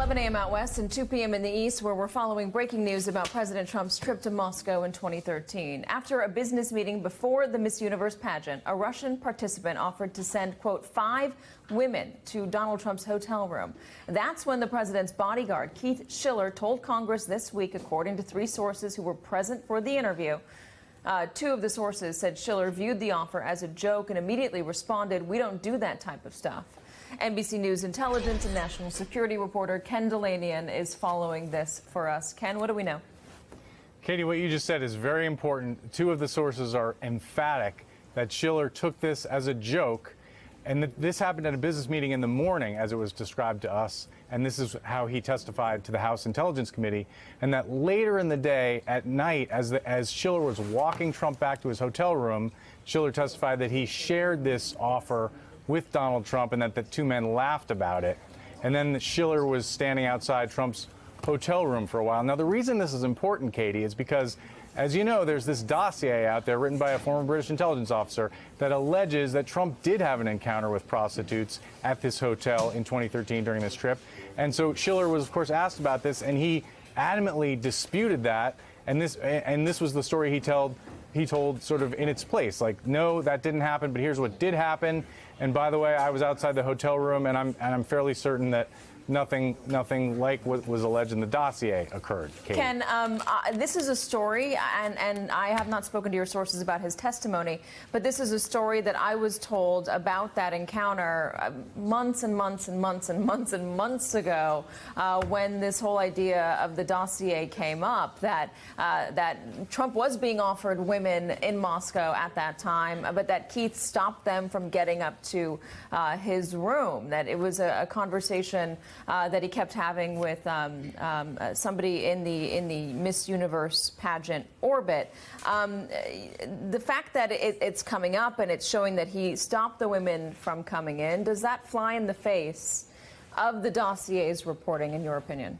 11 a.m. out west and 2 p.m. in the east, where we're following breaking news about President Trump's trip to Moscow in 2013. After a business meeting before the Miss Universe pageant, a Russian participant offered to send, quote, 5 women to Donald Trump's hotel room. That's when the president's bodyguard, Keith Schiller, told Congress this week, according to 3 sources who were present for the interview. 2 of the sources said Schiller viewed the offer as a joke and immediately responded, "We don't do that type of stuff." NBC News intelligence and national security reporter Ken Delanian is following this for us. Ken, what do we know? Katie, what you just said is very important. 2 of the sources are emphatic that Schiller took this as a joke, and that this happened at a business meeting in the morning, as it was described to us, and this is how he testified to the House Intelligence Committee, and that later in the day, at night, as Schiller was walking Trump back to his hotel room, Schiller testified that he shared this offer with Donald Trump and that the 2 men laughed about it. And then Schiller was standing outside Trump's hotel room for a while. Now, the reason this is important, Katie, is because, as you know, there's this dossier out there written by a former British intelligence officer that alleges that Trump did have an encounter with prostitutes at this hotel in 2013 during this trip. And so Schiller was, of course, asked about this, and he adamantly disputed that. And this was the story he told sort of in its place, like, no, that didn't happen, but here's what did happen. And by the way, I was outside the hotel room, and I'm fairly certain that nothing like what was alleged in the dossier occurred. Katie. Ken, this is a story, and I have not spoken to your sources about his testimony, but this is a story that I was told about that encounter months and months and months and months and months ago, when this whole idea of the dossier came up, that Trump was being offered women in Moscow at that time, but that Keith stopped them from getting up to his room, that it was a conversation that he kept having with somebody in the Miss Universe pageant orbit. The fact that it's coming up and it's showing that he stopped the women from coming in, does that fly in the face of the dossier's reporting, in your opinion?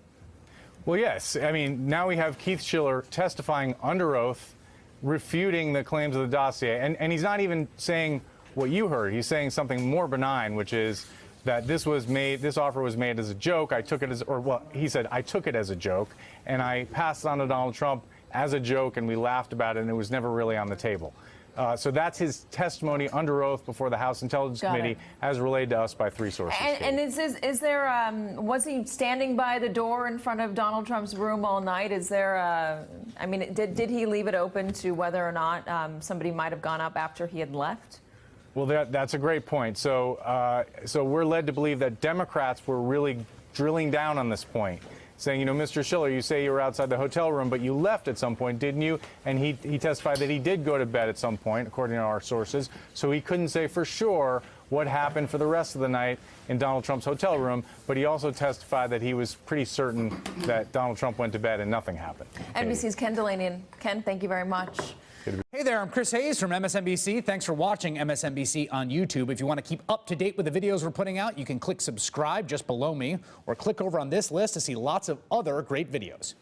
Well, yes. I mean, now we have Keith Schiller testifying under oath, refuting the claims of the dossier. And he's not even saying what you heard. He's saying something more benign, which is that this offer was made as a joke. I took it as, or well, he said, I took it as a joke, and I passed it on to Donald Trump as a joke, and we laughed about it, and it was never really on the table. So that's his testimony under oath before the House Intelligence Committee, as relayed to us by 3 sources. And is there, was he standing by the door in front of Donald Trump's room all night? Is there, I mean, did he leave it open to whether or not somebody might have gone up after he had left? Well, that's a great point. So we're led to believe that Democrats were really drilling down on this point, saying, you know, Mr. Schiller, you say you were outside the hotel room, but you left at some point, didn't you? And he testified that he did go to bed at some point, according to our sources. So he couldn't say for sure what happened for the rest of the night in Donald Trump's hotel room, but he also testified that he was pretty certain that Donald Trump went to bed and nothing happened. NBC's Ken Delanian. Ken, thank you very much. Hey there, I'm Chris Hayes from MSNBC. Thanks for watching MSNBC on YouTube. If you want to keep up to date with the videos we're putting out, you can click subscribe just below me, or click over on this list to see lots of other great videos.